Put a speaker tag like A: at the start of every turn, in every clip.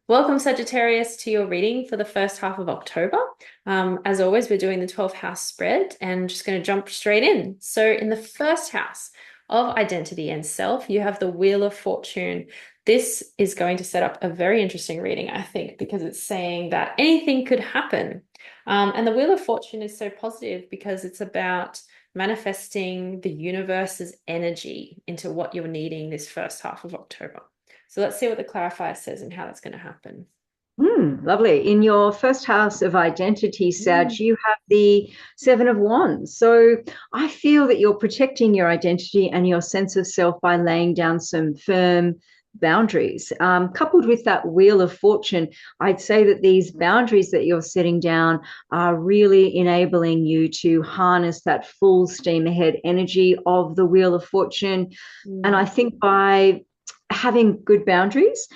A: Welcome, Sagittarius, to your reading for the first half of October. As always, we're doing the 12th house spread and just going to jump straight in. So, in the first house of identity and self, you have the Wheel of Fortune. This is going to set up a very interesting reading, I think, because it's saying that anything could happen. And the Wheel of Fortune is so positive because it's about manifesting the universe's energy into what you're needing this first half of October. So let's see what the clarifier says and how that's going to happen.
B: Lovely. In your first house of identity, Sag,
A: Mm.
B: you have the Seven of Wands. So I feel that you're protecting your identity and your sense of self by laying down some firm boundaries. Coupled with that Wheel of Fortune, I'd say that these boundaries that you're setting down are really enabling you to harness that full steam ahead energy of the Wheel of Fortune. And I
A: Mm.
B: think by having good boundaries,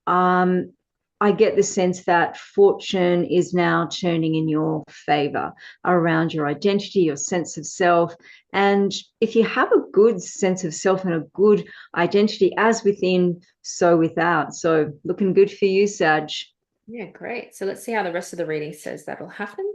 B: um, I get the sense that fortune is now turning in your favor around your identity, your sense of self. And if you have a good sense of self and a good identity, as within, so without. So looking good for you, Sag.
A: Yeah, great. So let's see how the rest of the reading says that'll happen.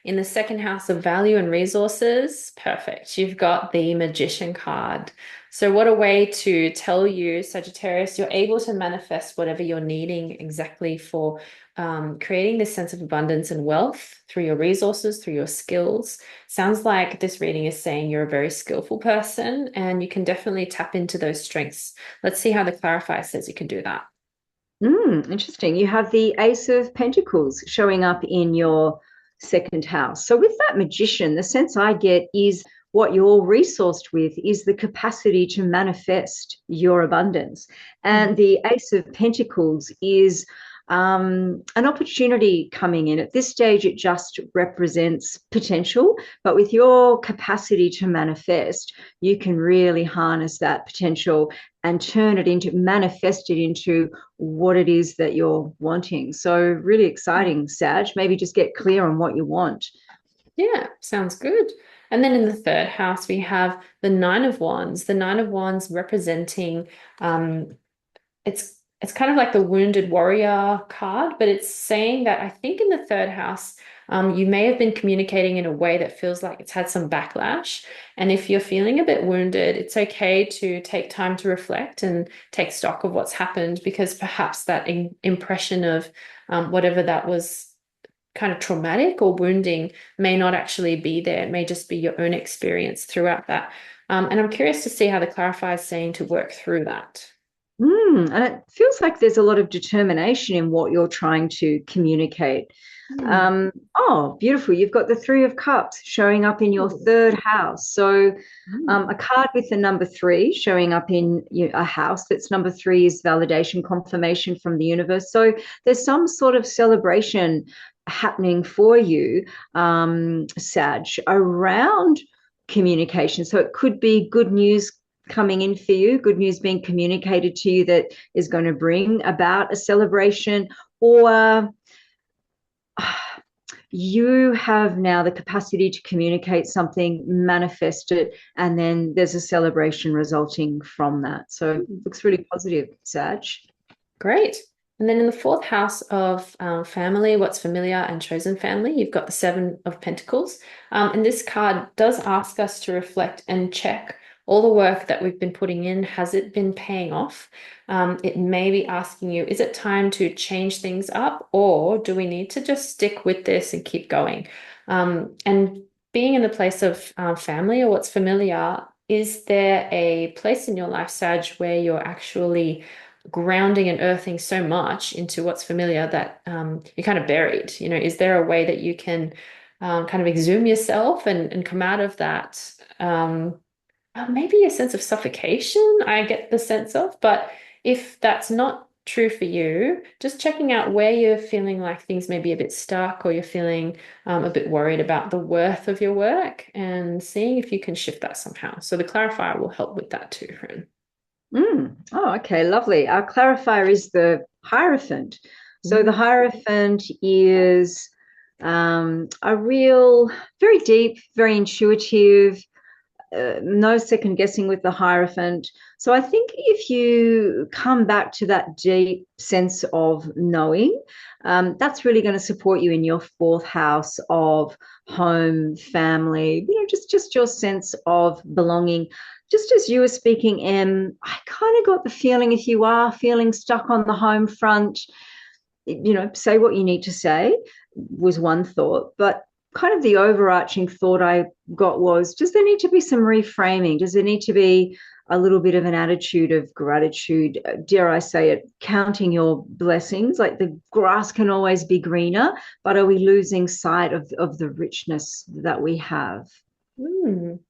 A: In the second house of value and resources, perfect. You've got the Magician card. So what a way to tell you, Sagittarius, you're able to manifest whatever you're needing exactly for creating this sense of abundance and wealth through your resources, through your skills. Sounds like this reading is saying you're a very skillful person and you can definitely tap into those strengths. Let's see how the clarifier says you can do that.
B: Interesting. You have the Ace of Pentacles showing up in your second house. So, with that magician, the sense I get is what you're resourced with is the capacity to manifest your abundance. And the Ace of Pentacles is an opportunity coming in. At this stage, it just represents potential, but with your capacity to manifest, you can really harness that potential and turn it into, manifest it into what it is that you're wanting. So, really exciting, Sag. Maybe just get clear on what you want.
A: Yeah, sounds good. And then in the third house, we have the Nine of Wands. The Nine of Wands representing it's kind of like the wounded warrior card, but it's saying that I think in the third house, you may have been communicating in a way that feels like it's had some backlash. And if you're feeling a bit wounded, it's okay to take time to reflect and take stock of what's happened because perhaps that impression of whatever that was kind of traumatic or wounding may not actually be there. It may just be your own experience throughout that. And I'm curious to see how the clarifier is saying to work through that.
B: And it feels like there's a lot of determination in what you're trying to communicate.
A: Hmm.
B: Oh, beautiful. You've got the Three of Cups showing up in your
A: Ooh.
B: third house. So,
A: Hmm.
B: a card with the number three showing up in a house that's number three is validation, confirmation from the universe. So, there's some sort of celebration happening for you, Sag, around communication. So, it could be good news coming in for you, good news being communicated to you that is going to bring about a celebration, or you have now the capacity to communicate something, manifest it, and then there's a celebration resulting from that. So it looks really positive, Sag.
A: Great. And then in the fourth house of family, what's familiar and chosen family, you've got the Seven of Pentacles. And this card does ask us to reflect and check all the work that we've been putting in. Has it been paying off? It may be asking you, is it time to change things up, or do we need to just stick with this and keep going? And being in the place of family or what's familiar, is there a place in your life, Sag, where you're actually grounding and earthing so much into what's familiar that you're kind of buried? You know, is there a way that you can kind of exhume yourself and come out of that? Maybe a sense of suffocation, I get the sense of, but if that's not true for you, just checking out where you're feeling like things may be a bit stuck or you're feeling a bit worried about the worth of your work and seeing if you can shift that somehow. So the clarifier will help with that too, friend.
B: Oh, okay, lovely. Our clarifier is the Hierophant. So the
A: Mm.
B: Hierophant is a real, very deep, very intuitive, no second guessing with the Hierophant. So I think if you come back to that deep sense of knowing, that's really going to support you in your fourth house of home, family, just your sense of belonging. Just as you were speaking, I kind of got the feeling if you are feeling stuck on the home front, say what you need to say was one thought, but kind of the overarching thought I got was, does there need to be some reframing? Does there need to be a little bit of an attitude of gratitude? Dare I say it, counting your blessings? Like the grass can always be greener, but are we losing sight of the richness that we have?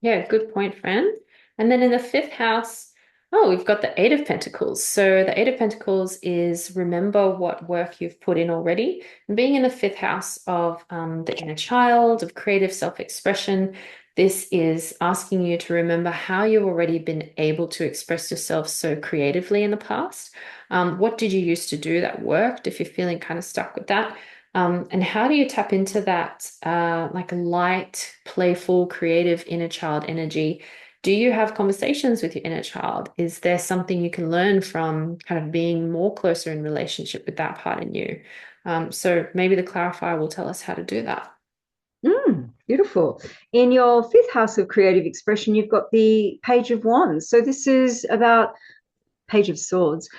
A: Yeah, good point, Fran. And then in the fifth house, oh, we've got the Eight of Pentacles. So the Eight of Pentacles is remember what work you've put in already. And being in the fifth house of the inner child, of creative self-expression, this is asking you to remember how you've already been able to express yourself so creatively in the past. What did you used to do that worked if you're feeling kind of stuck with that? And how do you tap into that like light, playful, creative inner child energy? Do you have conversations with your inner child? Is there something you can learn from kind of being more closer in relationship with that part in you? So maybe the clarifier will tell us how to do that.
B: Beautiful. In your fifth house of creative expression, you've got the Page of Wands. So this is about Page of Swords.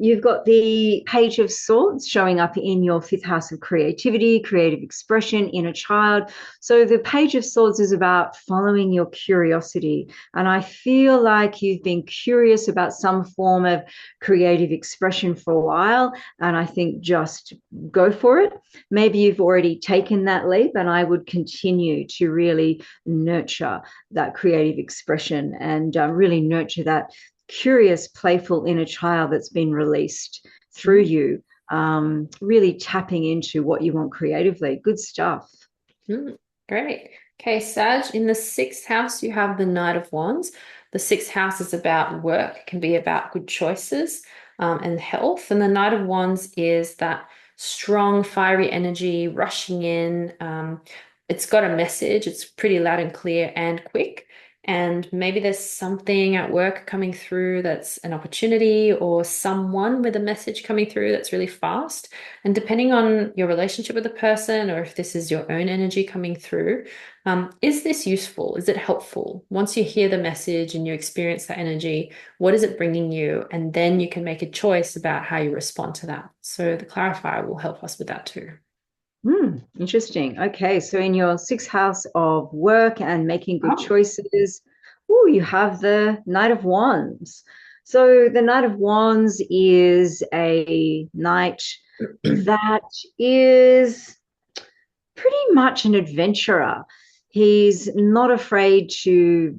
B: You've got the Page of Swords showing up in your fifth house of creativity, creative expression, inner child. So the Page of Swords is about following your curiosity. And I feel like you've been curious about some form of creative expression for a while. And I think just go for it. Maybe you've already taken that leap, and I would continue to really nurture that creative expression and really nurture that curious, playful inner child that's been released through you, really tapping into what you want creatively. Good stuff.
A: Great. Okay, Sag, in the sixth house, you have the Knight of Wands. The sixth house is about work, it can be about good choices and health. And the Knight of Wands is that strong, fiery energy rushing in. It's got a message, it's pretty loud and clear and quick. And maybe there's something at work coming through that's an opportunity, or someone with a message coming through that's really fast. And depending on your relationship with the person, or if this is your own energy coming through, is this useful? Is it helpful? Once you hear the message and you experience that energy, what is it bringing you? And then you can make a choice about how you respond to that. So the clarifier will help us with that too.
B: Interesting. Okay, so in your sixth house of work and making good
A: Oh.
B: choices, you have the Knight of Wands. So the Knight of Wands is a knight that is pretty much an adventurer. He's not afraid to.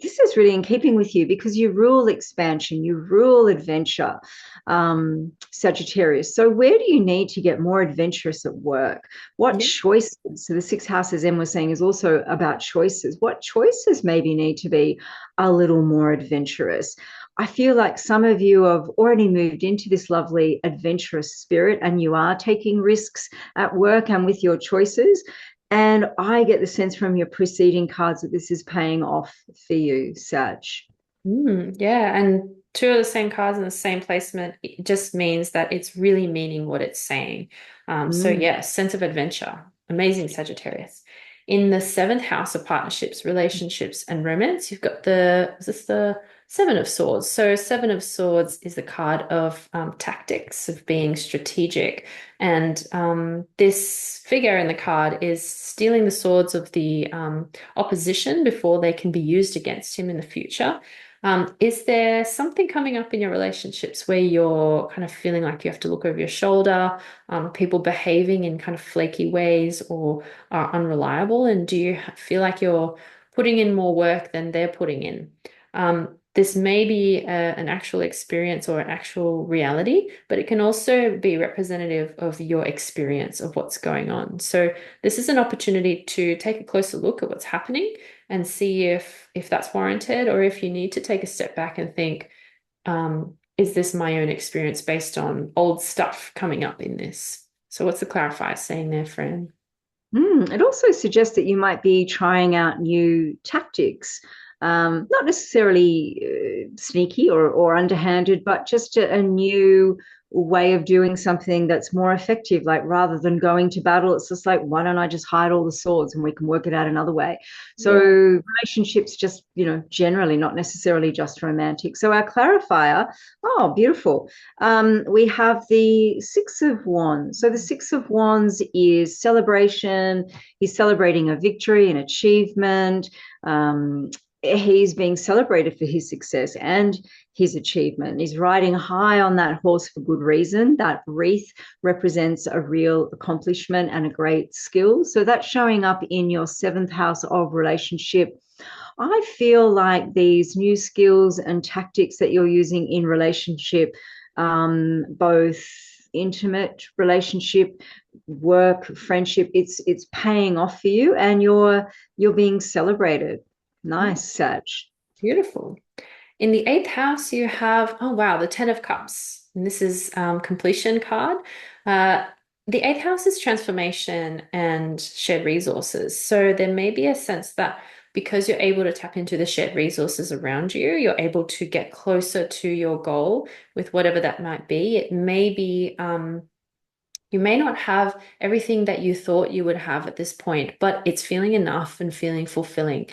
B: This is really in keeping with you because you rule expansion, you rule adventure, Sagittarius. So where do you need to get more adventurous at work? What
A: Yeah.
B: choices? So the sixth house, as Em was saying, is also about choices. What choices maybe need to be a little more adventurous? I feel like some of you have already moved into this lovely adventurous spirit and you are taking risks at work and with your choices. And I get the sense from your preceding cards that this is paying off for you, Sag.
A: Yeah, and two of the same cards in the same placement, it just means that it's really meaning what it's saying. So
B: Mm.
A: yeah, sense of adventure. Amazing Sagittarius. In the seventh house of partnerships, relationships, and romance, you've got is this the Seven of Swords? So Seven of Swords is the card of tactics, of being strategic. And this figure in the card is stealing the swords of the opposition before they can be used against him in the future. Is there something coming up in your relationships where you're kind of feeling like you have to look over your shoulder, people behaving in kind of flaky ways or are unreliable? And do you feel like you're putting in more work than they're putting in? This may be an actual experience or an actual reality, but it can also be representative of your experience of what's going on. So this is an opportunity to take a closer look at what's happening and see if that's warranted, or if you need to take a step back and think, is this my own experience based on old stuff coming up in this? So what's the clarifier saying there, Fran?
B: It also suggests that you might be trying out new tactics, not necessarily sneaky or underhanded, but just a new way of doing something that's more effective. Like rather than going to battle, it's just like, why don't I just hide all the swords and we can work it out another way? So
A: Yeah.
B: relationships just, generally not necessarily just romantic. So our clarifier, oh, beautiful. We have the Six of Wands. So the Six of Wands is celebration. He's celebrating a victory, an achievement. He's being celebrated for his success and his achievement. He's riding high on that horse for good reason. That wreath represents a real accomplishment and a great skill. So that's showing up in your seventh house of relationship. I feel like these new skills and tactics that you're using in relationship, both intimate relationship, work, friendship, it's paying off for you, and you're being celebrated. Nice, Sag.
A: Beautiful. In the eighth house, you have, oh wow, the Ten of Cups. And this is completion card. Uh, the eighth house is transformation and shared resources. So there may be a sense that because you're able to tap into the shared resources around you, you're able to get closer to your goal with whatever that might be. It may be you may not have everything that you thought you would have at this point, but it's feeling enough and feeling fulfilling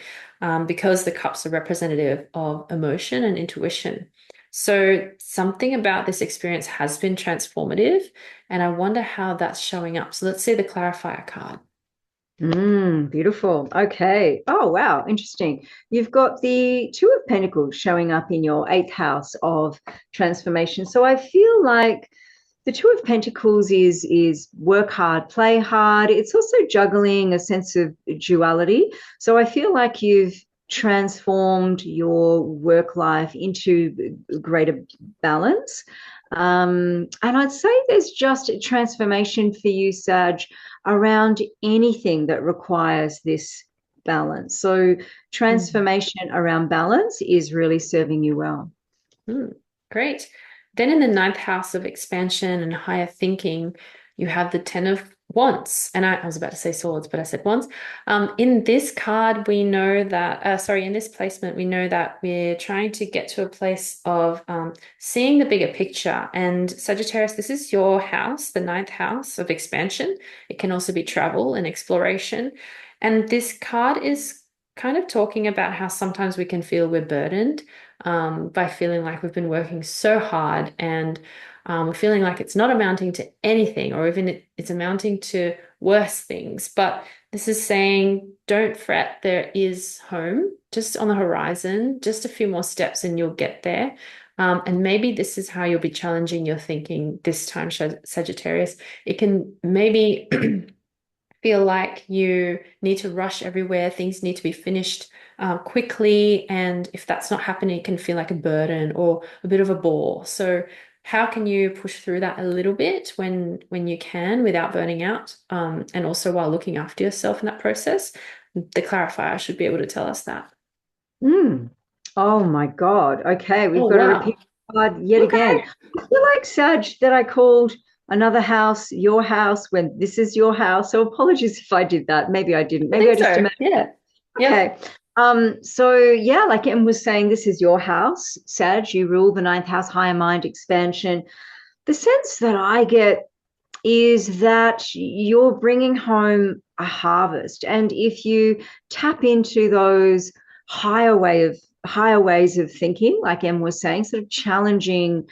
A: because the cups are representative of emotion and intuition. So something about this experience has been transformative, and I wonder how that's showing up. So let's see the clarifier card.
B: Beautiful. Okay. Oh, wow. Interesting. You've got the Two of Pentacles showing up in your eighth house of transformation. So I feel like the Two of Pentacles is work hard, play hard. It's also juggling a sense of duality. So I feel like you've transformed your work life into greater balance. And I'd say there's just a transformation for you, Sag, around anything that requires this balance. So transformation around balance is really serving you well.
A: Great. Then in the ninth house of expansion and higher thinking, you have the Ten of Wands. And I was about to say swords, but I said wands. In this card, we know that, in this placement, we know that we're trying to get to a place of seeing the bigger picture. And Sagittarius, this is your house, the ninth house of expansion. It can also be travel and exploration. And this card is kind of talking about how sometimes we can feel we're burdened by feeling like we've been working so hard and we're feeling like it's not amounting to anything, or even it's amounting to worse things. But this is saying, don't fret, there is home just on the horizon, just a few more steps and you'll get there. And maybe this is how you'll be challenging your thinking this time, Sagittarius. It can maybe feel like you need to rush everywhere, things need to be finished quickly. And if that's not happening, it can feel like a burden or a bit of a bore. So how can you push through that a little bit when you can without burning out? And also while looking after yourself in that process? The clarifier should be able to tell us that.
B: Mm. Oh my God. Okay, we've
A: Oh,
B: got to repeat
A: wow.
B: the card yet again.
A: Okay.
B: I feel like, Sag, that I called another house your house when this is your house. So apologies if I did that. Maybe I didn't.
A: I
B: Maybe I
A: think
B: just
A: so.
B: imagined.
A: Yeah. Yep.
B: Okay. So yeah, like Em was saying, this is your house, Sag. You rule the ninth house, higher mind expansion. The sense that I get is that you're bringing home a harvest, and if you tap into those higher ways of thinking, like Em was saying, sort of challenging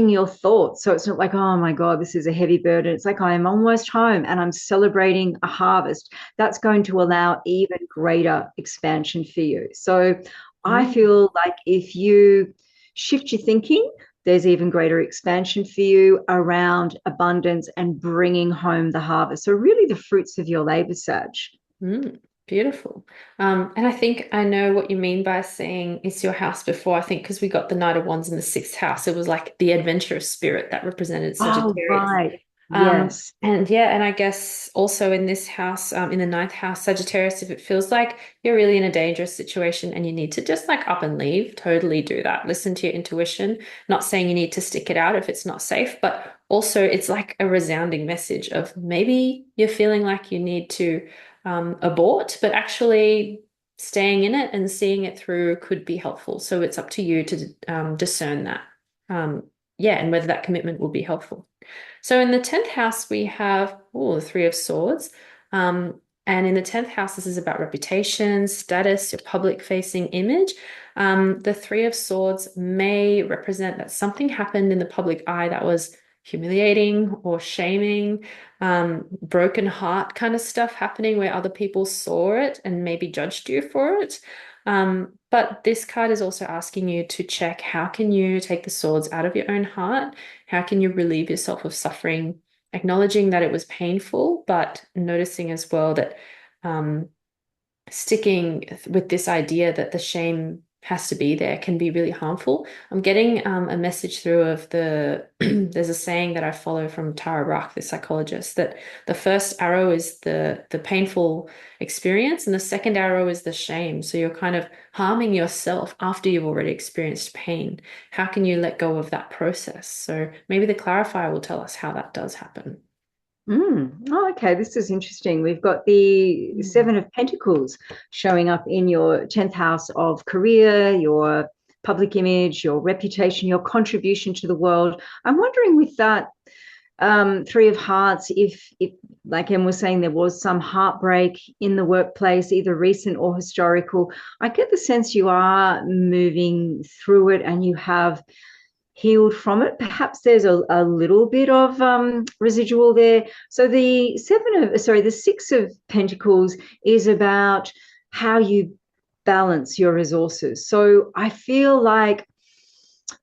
B: your thoughts. So it's not like, oh my God, this is a heavy burden. It's like, I am almost home and I'm celebrating a harvest. That's going to allow even greater expansion for you. So I
A: Mm.
B: feel like if you shift your thinking, there's even greater expansion for you around abundance and bringing home the harvest. So really the fruits of your labor, Sag.
A: Mm, beautiful. And I think I know what you mean by saying it's your house before. I think because we got the Knight of Wands in the sixth house, it was like the adventurous spirit that represented
B: Oh,
A: Sagittarius.
B: right. Yes.
A: And yeah, and I guess also in this house, in the ninth house, Sagittarius, if it feels like you're really in a dangerous situation and you need to just like up and leave, totally do that. Listen to your intuition. Not saying you need to stick it out if it's not safe, but also it's like a resounding message of maybe you're feeling like you need to abort, but actually staying in it and seeing it through could be helpful. So it's up to you to discern that. Um, yeah, and whether that commitment will be helpful. So in the 10th house, we have the Three of Swords. And in the 10th house, this is about reputation, status, your public facing image. The Three of Swords may represent that something happened in the public eye that was humiliating or shaming, broken heart kind of stuff happening where other people saw it and maybe judged you for it. But this card is also asking you to check how can you take the swords out of your own heart? How can you relieve yourself of suffering, acknowledging that it was painful, but noticing as well that sticking with this idea that the shame has to be there can be really harmful. I'm getting a message through of there's a saying that I follow from Tara Brach, the psychologist, that the first arrow is the painful experience and the second arrow is the shame. So you're kind of harming yourself after you've already experienced pain. How can you let go of that process? So maybe the clarifier will tell us how that does happen.
B: Oh, okay. This is interesting. We've got the
A: Mm.
B: Seven of Pentacles showing up in your 10th house of career, your public image, your reputation, your contribution to the world. I'm wondering with that Three of Hearts, if like Em was saying, there was some heartbreak in the workplace, either recent or historical. I get the sense you are moving through it and you have healed from it. Perhaps there's a little bit of residual there. So the Six of Pentacles is about how you balance your resources. So I feel like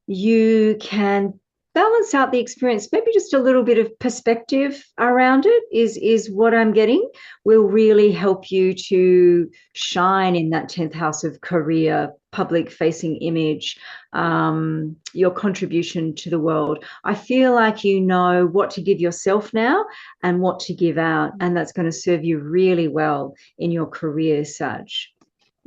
B: you can balance out the experience. Maybe just a little bit of perspective around it is what I'm getting, will really help you to shine in that 10th house of career, public facing image, your contribution to the world. I feel like you know what to give yourself now and what to give out, and that's going to serve you really well in your career, Sag.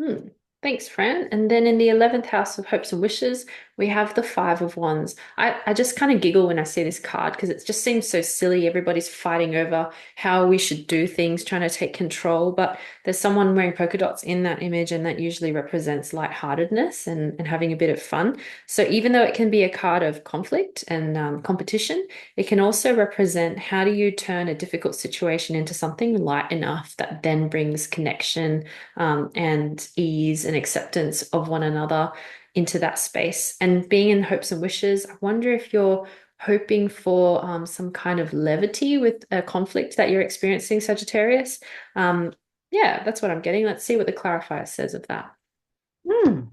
A: Hmm. Thanks, Fran. And then in the 11th house of hopes and wishes, we have the Five of Wands. I just kind of giggle when I see this card because it just seems so silly. Everybody's fighting over how we should do things, trying to take control. But there's someone wearing polka dots in that image, and that usually represents lightheartedness and having a bit of fun. So even though it can be a card of conflict and competition, it can also represent how do you turn a difficult situation into something light enough that then brings connection and ease and acceptance of one another into that space. And being in hopes and wishes, I wonder if you're hoping for some kind of levity with a conflict that you're experiencing, Sagittarius. Yeah, that's what I'm getting. Let's see what the clarifier says of that.
B: Hmm.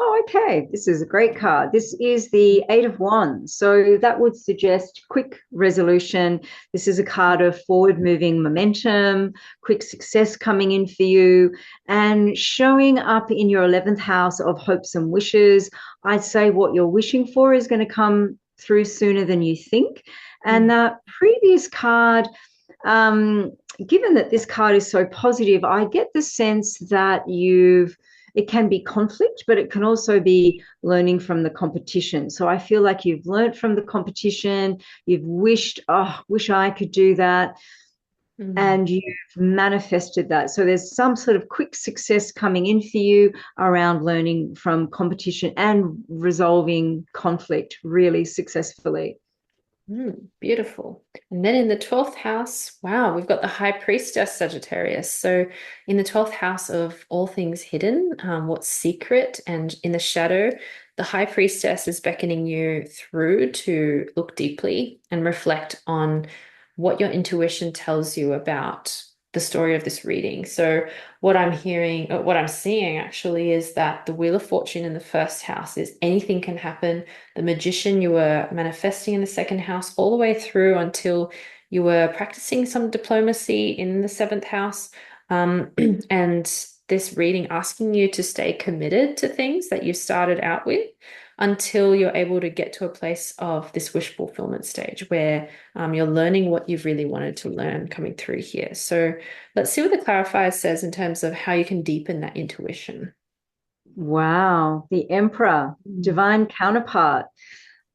B: Oh, okay. This is a great card. This is the Eight of Wands. So that would suggest quick resolution. This is a card of forward moving momentum, quick success coming in for you, and showing up in your 11th house of hopes and wishes. I'd say what you're wishing for is going to come through sooner than you think. And
A: Mm.
B: that previous card, given that this card is so positive, I get the sense that it can be conflict, but it can also be learning from the competition. So I feel like you've learned from the competition, you've wished, oh, wish I could do that,
A: Mm.
B: and you've manifested that. So there's some sort of quick success coming in for you around learning from competition and resolving conflict really successfully.
A: Beautiful. And then in the 12th house, wow, we've got the High Priestess Sagittarius. So in the 12th house of all things hidden, what's secret and in the shadow, the High Priestess is beckoning you through to look deeply and reflect on what your intuition tells you about the story of this reading. So what I'm hearing, what I'm seeing actually is that the Wheel of Fortune in the first house is anything can happen. The Magician you were manifesting in the second house all the way through until you were practicing some diplomacy in the seventh house. And this reading asking you to stay committed to things that you started out with until you're able to get to a place of this wish fulfillment stage where you're learning what you've really wanted to learn coming through here. So let's see what the clarifier says in terms of how you can deepen that intuition.
B: Wow, the Emperor,
A: Mm.
B: divine counterpart.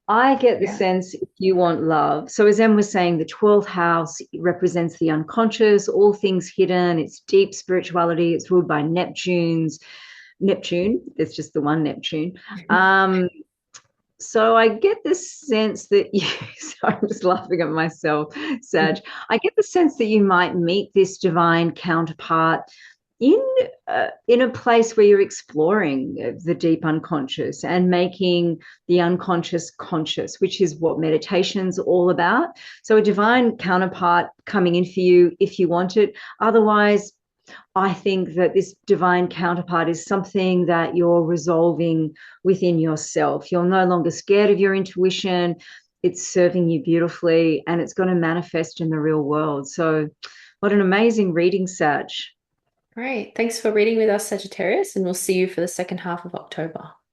B: I get the
A: Yeah.
B: sense if you want love. So, as Em was saying, the 12th house represents the unconscious, all things hidden. It's deep spirituality. It's ruled by Neptune. There's just the one Neptune. Um, so I get this sense that you, sorry, I'm just laughing at myself, Sag. I get the sense that you might meet this divine counterpart in in a place where you're exploring the deep unconscious and making the unconscious conscious, which is what meditation's all about. So a divine counterpart coming in for you if you want it. Otherwise, I think that this divine counterpart is something that you're resolving within yourself. You're no longer scared of your intuition. It's serving you beautifully and it's going to manifest in the real world. So, what an amazing reading, Sag.
A: Great. Thanks for reading with us, Sagittarius, and we'll see you for the second half of October.